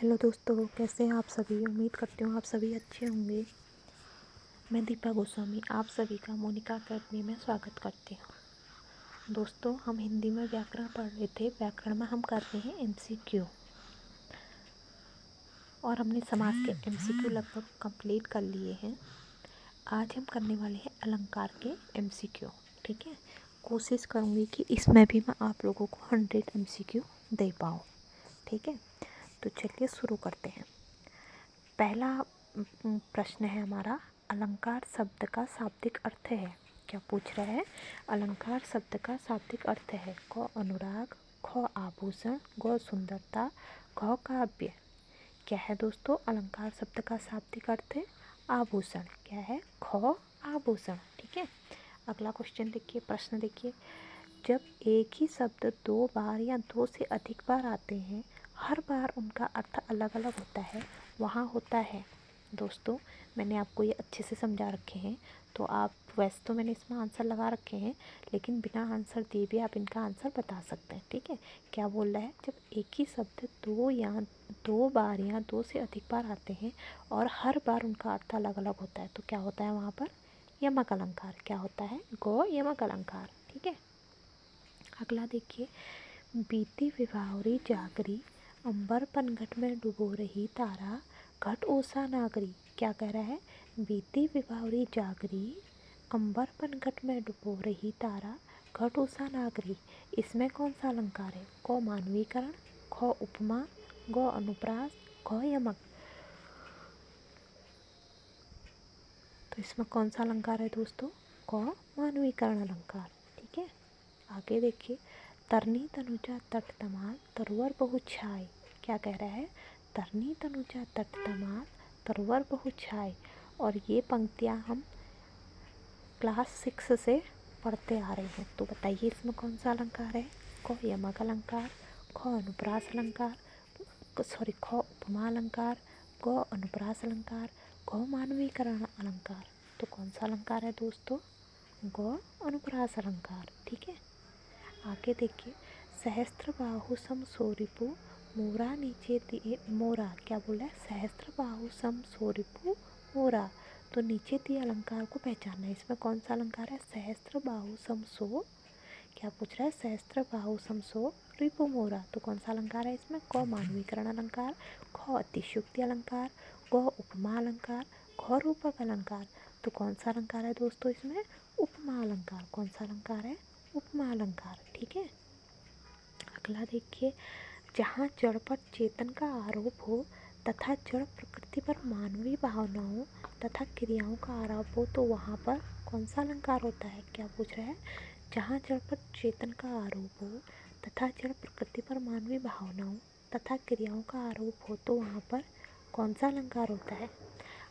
Hello दोस्तों, कैसे हैं आप सभी। उम्मीद करती हूँ आप सभी अच्छे होंगे। मैं दीपा गोस्वामी आप सभी का मोनिका अकेडमी में स्वागत करती हूँ। दोस्तों, हम हिंदी में व्याकरण पढ़ रहे थे। व्याकरण में हम कर रहे हैं एमसीक्यू और हमने समास के एमसीक्यू लगभग कंप्लीट कर लिए हैं। आज हम करने वाले हैं अलंकार के एमसीक्यू। ठीक है, कोशिश करूँगी कि इसमें भी मैं आप लोगों को 100 एमसीक्यू दे पाऊँ। ठीक है, तो चलिए शुरू करते हैं। पहला प्रश्न है हमारा, अलंकार शब्द का शाब्दिक अर्थ है। क्या पूछ रहा है? अलंकार शब्द का शाब्दिक अर्थ है क अनुराग, ख आभूषण, ग सुंदरता, घ काव्य। क्या है दोस्तों? अलंकार शब्द का शाब्दिक अर्थ है आभूषण। क्या है? ख आभूषण। ठीक है, अगला क्वेश्चन देखिए, प्रश्न देखिए। जब एक ही शब्द दो बार या दो से अधिक बार आते हैं, हर बार उनका अर्थ अलग अलग होता है, वहाँ होता है। दोस्तों, मैंने आपको ये अच्छे से समझा रखे हैं, तो आप वैसे तो मैंने इसमें आंसर लगा रखे हैं, लेकिन बिना आंसर दिए भी आप इनका आंसर बता सकते हैं। ठीक है, क्या बोल रहा है? जब एक ही शब्द दो बार या दो से अधिक बार आते हैं और हर बार उनका अर्थ अलग अलग होता है, तो क्या होता है वहाँ पर? यमक अलंकार। क्या होता है? गो यमक अलंकार। ठीक है, अगला देखिए। बीती विभावरी जागरी, अंबर पनघट में डुबो रही तारा, घट ओसा नागरी। क्या कह रहा है? बीती विभावरी जागरी, अंबर पनघट में डुबो रही तारा, घट ओसा नागरी। इसमें कौन सा अलंकार है? क मानवीकरण, ख उपमा, ग अनुप्रास, घ यमक। तो इसमें कौन सा अलंकार है दोस्तों? क मानवीकरण अलंकार। ठीक है, आगे देखिए। तरनी तनुजा तट तमाल, तरुवर बहु छाय। क्या कह रहा है? तरनी तनुजा तट तमाल, तरुवर बहु छाय। और ये पंक्तियाँ हम क्लास 6 से पढ़ते आ रहे हैं। तो बताइए इसमें कौन सा अलंकार है? क यमक अलंकार, ख अनुप्रास अलंकार, ख उपमा अलंकार, ग अनुप्रास अलंकार, घ मानवीकरण अलंकार। तो कौन सा अलंकार है दोस्तों? ग अनुप्रास अलंकार। ठीक है, आगे देखिए। सहस्त्र बाहु सम सोरिपु, मोरा नीचे दिए मोरा। क्या बोला है? सहस्त्र बाहु सम सोरिपु मोरा। तो नीचे दिए अलंकार को पहचानना है। इसमें कौन सा अलंकार है? सहस्त्र बाहु सम सो। क्या पूछ रहा है? सहस्त्र बाहु सम सो रिपु मोरा। तो कौन सा अलंकार है इसमें? क मानवीकरण अलंकार, ख अतिशयोक्ति अलंकार, ग उपमा अलंकार, घ रूपक अलंकार। तो कौन सा अलंकार है दोस्तों इसमें? उपमा अलंकार। कौन सा अलंकार है? उपमा अलंकार। ठीक है, अगला देखिए। जहाँ जड़ पर चेतन का आरोप हो तथा जड़ प्रकृति पर मानवीय भावनाओं तथा क्रियाओं का आरोप हो, तो वहाँ पर कौन सा अलंकार होता है? क्या पूछ रहा है? जहाँ जड़ पर चेतन का आरोप हो तथा जड़ प्रकृति पर मानवीय भावनाओं तथा क्रियाओं का आरोप हो, तो वहाँ पर कौन सा अलंकार होता है?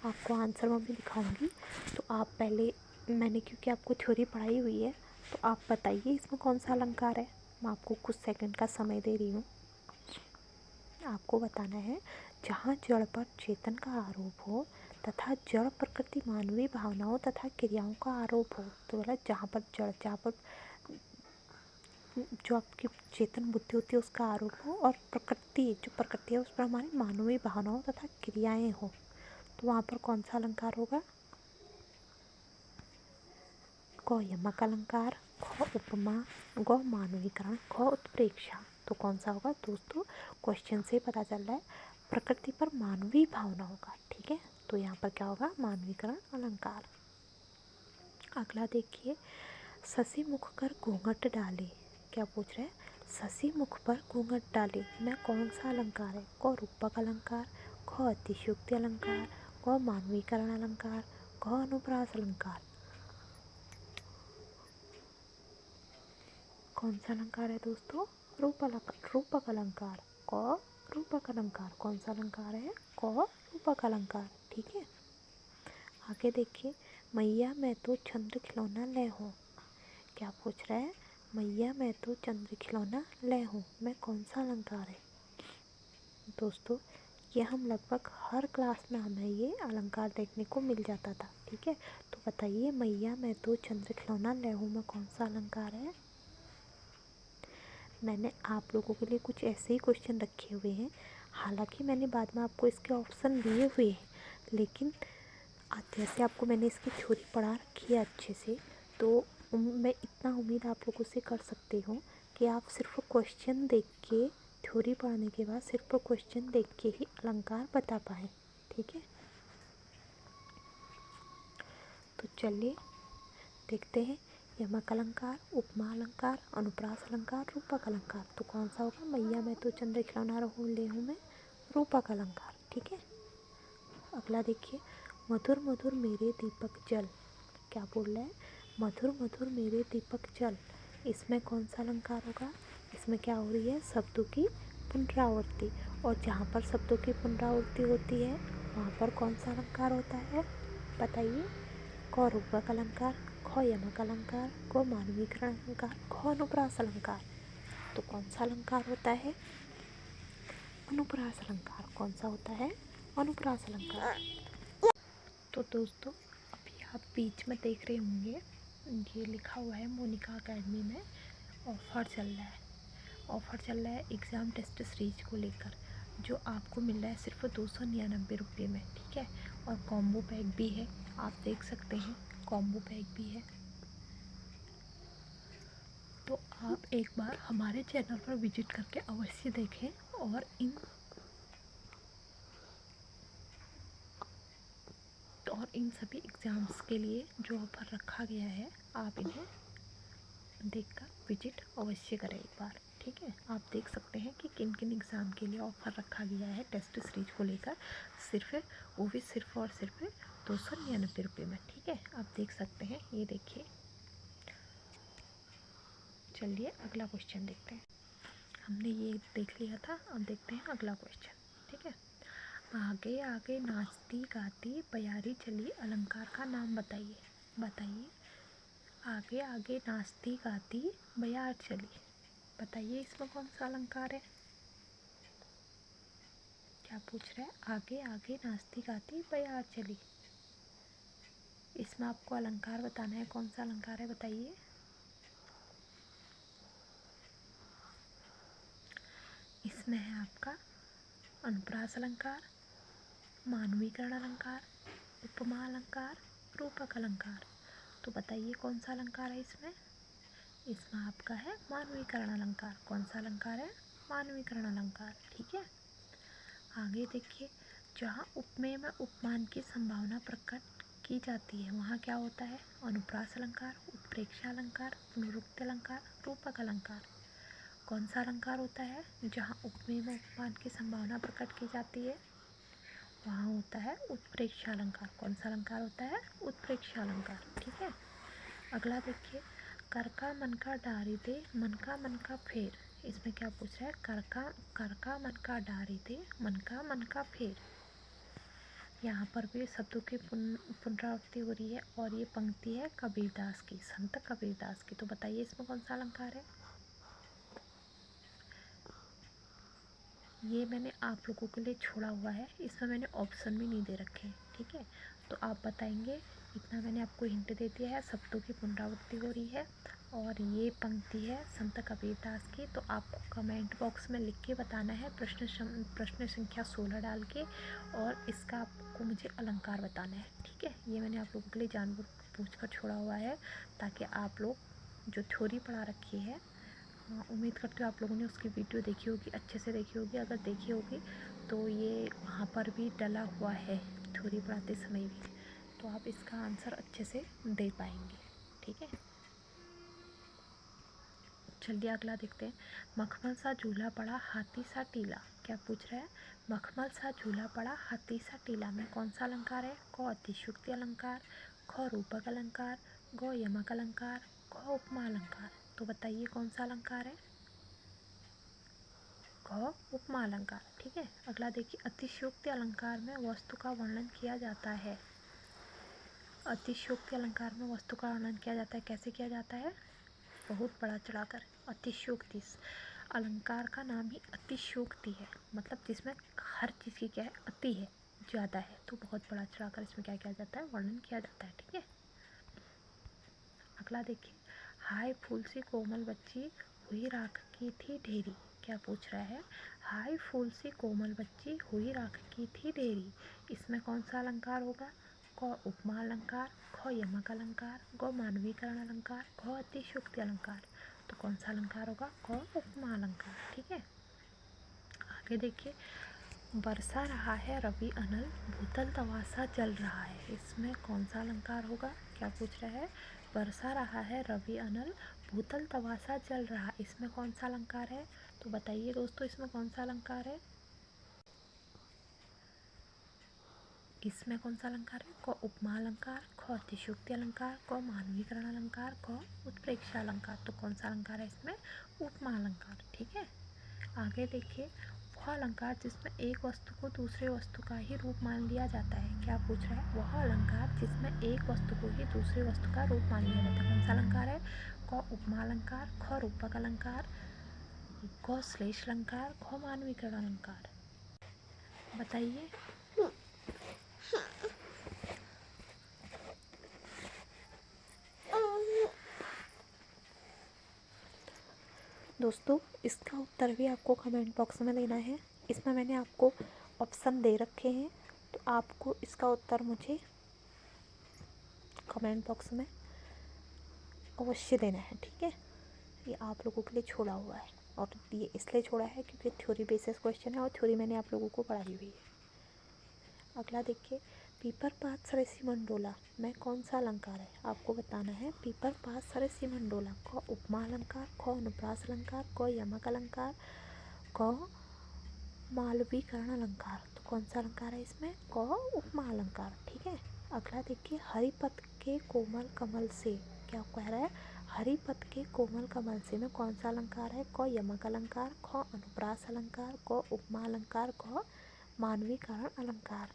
आपको आंसर में भी दिखाऊंगी, तो आप पहले, मैंने क्योंकि आपको थ्योरी पढ़ाई हुई है, तो आप बताइए इसमें कौन सा अलंकार है। मैं आपको कुछ सेकंड का समय दे रही हूँ, आपको बताना है। जहाँ जड़ पर चेतन का आरोप हो तथा जड़ प्रकृति मानवीय भावनाओं तथा क्रियाओं का आरोप हो, तो बोला जहाँ पर जड़, जहाँ पर जो आपकी चेतन बुद्धि होती है उसका आरोप हो, और प्रकृति, जो प्रकृति है उस पर हमारी मानवीय भावनाओं तथा क्रियाएँ हो, तो वहाँ पर कौन सा अलंकार होगा? क यमक अलंकार, ख उपमा, ग मानवीकरण, ख उत्प्रेक्षा। तो कौन सा होगा दोस्तों? क्वेश्चन से पता चल रहा है प्रकृति पर मानवीय भावना होगा। ठीक है, तो यहाँ पर क्या होगा? मानवीकरण अलंकार। अगला देखिए। शशि मुख कर घूंघट डाले। क्या पूछ रहे हैं? शशि मुख पर घूंघट डाले में कौन सा अलंकार है? क रूपक अलंकार, ख अतिशयोक्ति अलंकार, ग मानवीकरण अलंकार, घ अनुप्रास अलंकार। कौन सा अलंकार है दोस्तों? रूपक अलंकार। क रूपक अलंकार। कौन सा अलंकार है? क रूपक अलंकार। ठीक है, आगे देखिए। मैया मैं तो चंद्र खिलौना ले हूँ। क्या पूछ रहा है? मैया मैं तो चंद्र खिलौना ले हूँ मैं कौन सा अलंकार है? दोस्तों, ये हम लगभग हर क्लास में हमें ये अलंकार देखने को मिल जाता था। ठीक है, तो बताइए मैया मैं तो चंद्र खिलौना ले हूँ में कौन सा अलंकार है? मैंने आप लोगों के लिए कुछ ऐसे ही क्वेश्चन रखे हुए हैं, हालांकि मैंने बाद में आपको इसके ऑप्शन दिए हुए हैं, लेकिन जैसे आपको मैंने इसकी थ्योरी पढ़ा रखी है अच्छे से, तो मैं इतना उम्मीद आप लोगों से कर सकती हूँ कि आप सिर्फ क्वेश्चन देख के, थ्योरी पढ़ने के बाद सिर्फ क्वेश्चन देख के ही अलंकार बता पाएँ। ठीक है, तो चलिए देखते हैं यमक अलंकार, उपमा अलंकार, अनुप्रास अलंकार, रूपक अलंकार। तो कौन सा होगा? मैया मैं तो चंद्र खिलौना रहूँ ले हूँ मैं, रूपक अलंकार। ठीक है, अगला देखिए, मधुर मधुर मेरे दीपक जल। क्या बोल रहा है? मधुर मधुर मेरे दीपक जल। इसमें कौन सा अलंकार होगा? इसमें क्या हो रही है? शब्दों की पुनरावृत्ति। और जहाँ पर शब्दों की पुनरावृत्ति होती है वहाँ पर कौन सा अलंकार होता है? बताइए। क रूपक अलंकार, ख यमक अलंकार, ग मानवीकरण अलंकार, ख अनुप्रास अलंकार। तो कौन सा अलंकार होता है? अनुप्रास अलंकार। कौन सा होता है? अनुप्रास अलंकार। तो दोस्तों, अभी आप बीच में देख रहे होंगे ये लिखा हुआ है मोनिका अकेडमी में ऑफ़र चल रहा है। ऑफ़र चल रहा है एग्ज़ाम टेस्ट सीरीज को लेकर, जो आपको मिल रहा है सिर्फ 299 रुपये में। ठीक है, और कॉम्बो पैक भी है, आप देख सकते हैं कॉम्बो पैक भी है। तो आप एक बार हमारे चैनल पर विजिट करके अवश्य देखें, और इन सभी एग्ज़ाम्स के लिए जो ऑफ़र रखा गया है आप इन्हें देखकर विजिट अवश्य करें एक बार। ठीक है, आप देख सकते हैं कि किन किन एग्ज़ाम के लिए ऑफ़र रखा गया है टेस्ट सीरीज को लेकर, सिर्फ वो भी सिर्फ और सिर्फ 299 रुपये में। ठीक है, आप देख सकते हैं, ये देखिए। चलिए अगला क्वेश्चन देखते हैं। हमने ये देख लिया था, अब देखते हैं अगला क्वेश्चन। ठीक है, आगे आगे नाचती गाती बयारी चली, अलंकार का नाम बताइए। बताइए, आगे आगे नाचती गाती बयार चली, बताइए इसमें कौन सा अलंकार है? क्या पूछ रहा है? आगे आगे नाचती गाती बयार चली, इसमें आपको अलंकार बताना है। कौन सा अलंकार है बताइए? इसमें है आपका अनुप्रास अलंकार, मानवीकरण अलंकार, उपमा अलंकार, रूपक अलंकार। तो बताइए कौन सा अलंकार है इसमें? इसमें आपका है मानवीकरण अलंकार। कौन सा अलंकार है? मानवीकरण अलंकार। ठीक है, आगे देखिए, जहाँ उपमेय में उपमान की संभावना प्रकट की जाती है वहाँ क्या होता है? अनुप्रास अलंकार, उत्प्रेक्षा अलंकार, पुनरुक्ति अलंकार, रूपक अलंकार। कौन सा अलंकार होता है जहाँ उपमेय में उपमान की संभावना प्रकट की जाती है? वहाँ होता है उत्प्रेक्षा अलंकार। कौन सा अलंकार होता है? उत्प्रेक्षा अलंकार। ठीक है, अगला देखिए, कर का मन का डारी दे, मन का फेर। इसमें क्या पूछ रहा है? कर का मन का डारी दे, मन का फेर। यहाँ पर भी शब्दों की पुनरावृत्ति हो रही है, और ये पंक्ति है कबीरदास की, संत कबीरदास की। तो बताइए इसमें कौन सा अलंकार है? ये मैंने आप लोगों के लिए छोड़ा हुआ है, इसमें मैंने ऑप्शन भी नहीं दे रखे हैं। ठीक है, तो आप बताएंगे, इतना मैंने आपको हिंट दे दिया है। शब्दों की पुनरावृत्ति हो रही है, और ये पंक्ति है संत कबीरदास की। तो आपको कमेंट बॉक्स में लिख के बताना है प्रश्न संख्या 16 डाल के, और इसका आपको मुझे अलंकार बताना है। ठीक है, ये मैंने आप लोगों के लिए जानबूझ कर छोड़ा हुआ है, ताकि आप लोग जो थ्योरी पढ़ा रखी है, उम्मीद करती हूँ आप लोगों ने उसकी वीडियो देखी होगी, अच्छे से देखी होगी। अगर देखी होगी तो ये वहाँ पर भी डला हुआ है थ्योरी पढ़ाते समय भी, तो आप इसका आंसर अच्छे से दे पाएंगे। ठीक है, चलिए अगला देखते हैं। मखमल सा झूला पड़ा हाथी सा टीला। क्या पूछ रहा है? मखमल सा झूला पड़ा हाथी सा टीला में कौन सा अलंकार है? क अतिशयोक्ति अलंकार, ख रूपक अलंकार, ग यमक अलंकार, ख उपमा अलंकार। तो बताइए कौन सा अलंकार है? ख उपमा अलंकार। ठीक है, अगला देखिए, अतिशयोक्ति अलंकार में वस्तु का वर्णन किया जाता है। अतिशयोक्ति अलंकार में वस्तु का वर्णन किया जाता है, कैसे किया जाता है? बहुत बड़ा चढ़ाकर। अतिशयोक्ति, अलंकार का नाम ही अतिशयोक्ति है, मतलब जिसमें हर चीज़ की क्या है? अति है, ज़्यादा है। तो बहुत बड़ा चढ़ाकर इसमें क्या किया जाता है? वर्णन किया जाता है। ठीक है, अगला देखिए, हाय फूल सी कोमल बच्ची हुई राख की थी ढेरी। क्या पूछ रहा है? हाय फूल सी कोमल बच्ची हुई राख की थी देरी, इसमें कौन सा अलंकार होगा? क उपमा अलंकार, ख यमक अलंकार, ग मानवीकरण अलंकार, घ अतिशयोक्ति अलंकार। तो कौन सा अलंकार होगा? क उपमा अलंकार। ठीक है, आगे देखिए। बरसा रहा है रवि अनल, भूतल तवासा जल रहा है, इसमें कौन सा अलंकार होगा? क्या पूछ रहा है? बरसा रहा है रवि अनल, भूतल तवासा जल रहा, इसमें कौन सा अलंकार है? तो बताइए दोस्तों, इसमें कौन सा अलंकार है? इसमें कौन सा अलंकार है? क उपमा अलंकार, ख अतिशयोक्ति अलंकार, क मानवीकरण अलंकार, ख उत्प्रेक्षा अलंकार। तो कौन सा अलंकार है इसमें? उपमा अलंकार। ठीक है, आगे देखिए। वह अलंकार जिसमें एक वस्तु को दूसरे वस्तु का ही रूप मान लिया जाता है। क्या पूछ रहा है? वह अलंकार जिसमें एक वस्तु को ही दूसरे वस्तु का रूप मान लिया जाता है, कौन सा अलंकार है? क उपमा अलंकार, ख रूपक अलंकार, ग श्लेष अलंकार, ख मानवीकरण अलंकार। बताइए। दोस्तों, इसका उत्तर भी आपको कमेंट बॉक्स में देना है। इसमें मैंने आपको ऑप्शन दे रखे हैं, तो आपको इसका उत्तर मुझे कमेंट बॉक्स में अवश्य देना है। ठीक है, ये आप लोगों के लिए छोड़ा हुआ है, और ये इसलिए छोड़ा है क्योंकि थ्योरी बेसिस क्वेश्चन है और थ्योरी मैंने आप लोगों को पढ़ाई हुई है। अगला देखिए। पीपर पात सरसी मंडोला में कौन सा अलंकार है? आपको बताना है। पीपर पात सरसी मंडोला, क उपमा अलंकार, ख अनुप्रास अलंकार, क यमक अलंकार, क मालवीकरण अलंकार। तो कौन सा अलंकार है इसमें? क उपमा अलंकार। ठीक है, अगला देखिए। हरिपथ के कोमल कमल से, क्या कह रहा है? हरिपथ के कोमल कमल से में कौन सा अलंकार है? क यमक अलंकार, ख अनुप्रास अलंकार, क उपमा अलंकार, ख मानवीकरण अलंकार।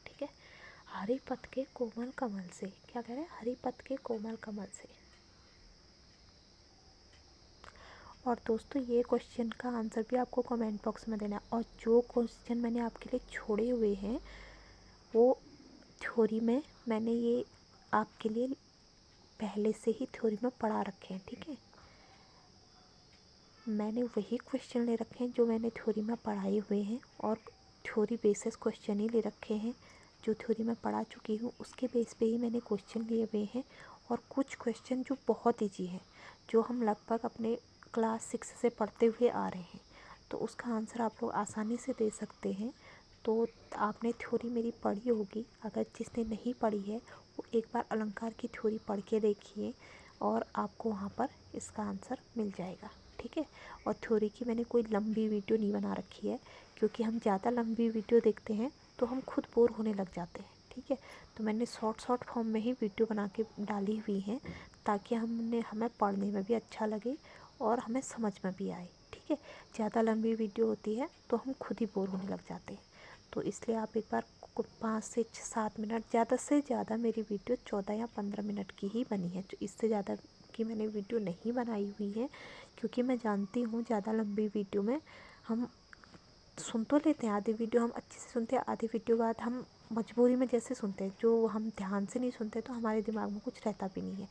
ठीक है, हरिपथ के कोमल कमल से, क्या कह रहे हैं? हरिपथ के कोमल कमल से। और दोस्तों, ये क्वेश्चन का आंसर भी आपको कमेंट बॉक्स में देना है। और जो क्वेश्चन मैंने आपके लिए छोड़े हुए हैं वो थ्योरी में मैंने ये आपके लिए पहले से ही थ्योरी में पढ़ा रखे हैं। ठीक है, मैंने वही क्वेश्चन ले रखे हैं जो मैंने थ्योरी में पढ़ाए हुए हैं, और थ्योरी बेसिस क्वेश्चन ही ले रखे हैं। जो थ्योरी में पढ़ा चुकी हूँ उसके बेस पे ही मैंने क्वेश्चन लिए हुए हैं। और कुछ क्वेश्चन जो बहुत ईजी हैं, जो हम लगभग अपने क्लास 6 से पढ़ते हुए आ रहे हैं, तो उसका आंसर आप लोग आसानी से दे सकते हैं। तो आपने थ्योरी मेरी पढ़ी होगी, अगर जिसने नहीं पढ़ी है वो एक बार अलंकार की थ्योरी पढ़ के देखिए, और आपको वहाँ पर इसका आंसर मिल जाएगा। ठीक है, और थ्योरी की मैंने कोई लंबी वीडियो नहीं बना रखी है, क्योंकि हम ज़्यादा लंबी वीडियो देखते हैं तो हम खुद बोर होने लग जाते हैं। ठीक है, तो मैंने शॉर्ट फॉर्म में ही वीडियो बना के डाली हुई हैं, ताकि हमें पढ़ने में भी अच्छा लगे और हमें समझ में भी आए। ठीक है, ज़्यादा लंबी वीडियो होती है तो हम खुद ही बोर होने लग जाते हैं। तो इसलिए आप एक बार 5 से 7 मिनट, ज़्यादा से ज़्यादा मेरी वीडियो 14 या 15 मिनट की ही बनी है, तो इससे ज़्यादा की मैंने वीडियो नहीं बनाई हुई है, क्योंकि मैं जानती हूँ ज़्यादा लंबी वीडियो में हम सुन तो लेते हैं, आधी वीडियो हम अच्छे से सुनते हैं, आधी वीडियो बाद हम मजबूरी में जैसे सुनते हैं, जो हम ध्यान से नहीं सुनते तो हमारे दिमाग में कुछ रहता भी नहीं है।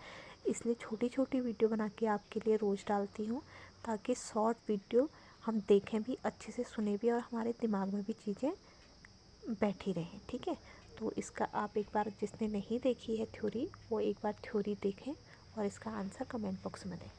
इसलिए छोटी छोटी वीडियो बना के आपके लिए रोज़ डालती हूँ, ताकि शॉर्ट वीडियो हम देखें भी, अच्छे से सुने भी, और हमारे दिमाग में भी चीज़ें बैठी रहें। ठीक है, तो इसका आप एक बार, जिसने नहीं देखी है थ्योरी, वो एक बार थ्योरी देखें और इसका आंसर कमेंट बॉक्स में दें।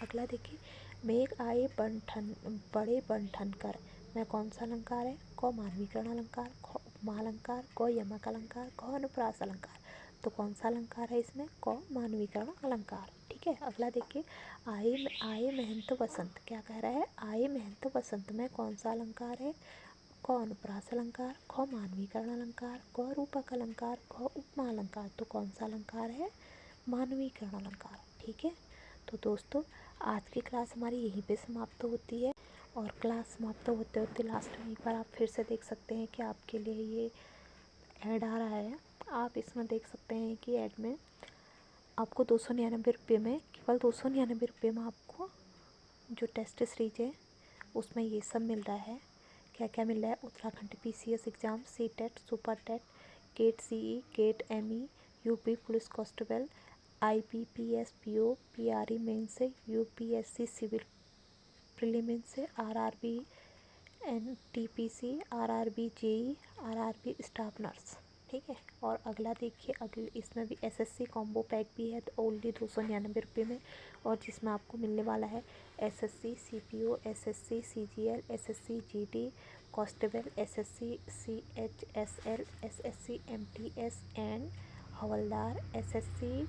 अगला देखिए। मेघ आए बंठन बड़े बंठन कर में कौन सा अलंकार है? क मानवीकरण अलंकार, ख उपमा अलंकार, क यमक अलंकार, ख अनुप्रास अलंकार। तो कौन सा अलंकार है इसमें? क मानवीकरण अलंकार। ठीक है, अगला देखिए। आए महंत वसंत, क्या कह रहा है? आए महंत वसंत में कौन सा अलंकार है? क अनुप्रास अलंकार, ख मानवीकरण अलंकार, क रूपक अलंकार, ख उपमा अलंकार। तो कौन सा अलंकार है? मानवीकरण अलंकार। ठीक है, तो दोस्तों, आज की क्लास हमारी यहीं पे समाप्त होती है, और क्लास समाप्त होते होते लास्ट में एक बार आप फिर से देख सकते हैं कि आपके लिए ये ऐड आ रहा है। आप इसमें देख सकते हैं कि ऐड में आपको 299 रुपये में, केवल 299 रुपये में आपको जो टेस्ट सीरीज है उसमें ये सब मिल रहा है। क्या क्या मिल रहा है? Uttarakhand PCS exam, CTET, super TET, GATE CE, GATE ME, UP police constable, IBPS PO PRE main से, UPSC सिविल प्रीलिमिन से, RRB NTPC, RRB JE, RRB staff nurse, ठीक है। और अगला देखिए, अगले इसमें भी SSC कॉम्बो पैक भी है ओनली 299 रुपये में, और जिसमें आपको मिलने वाला है SSC CPO, SSC CGL, SSC GD constable, SSC CHSL, SSC MTS and हवलदार, SSC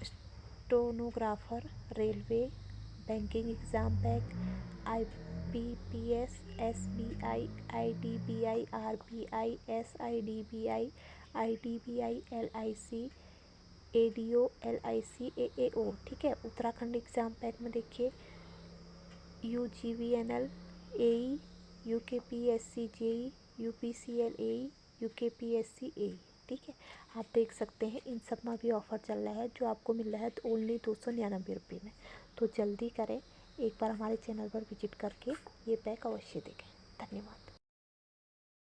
stenographer, railway, banking exam pack, IBPS, SBI, IDBI, RBI, SIDBI, IDBI, LIC, ADO, LIC, AAO, ठीक है। उत्तराखंड एग्ज़ाम पैक में देखिए UGVNL, AE, UKPSC JE, UPCL AE, UKPSC AE, ठीक है। आप देख सकते हैं इन सब में भी ऑफ़र चल रहा है, जो आपको मिल रहा है ओनली 299 रुपये में। तो जल्दी करें, एक बार हमारे चैनल पर विजिट करके ये पैक अवश्य देखें। धन्यवाद।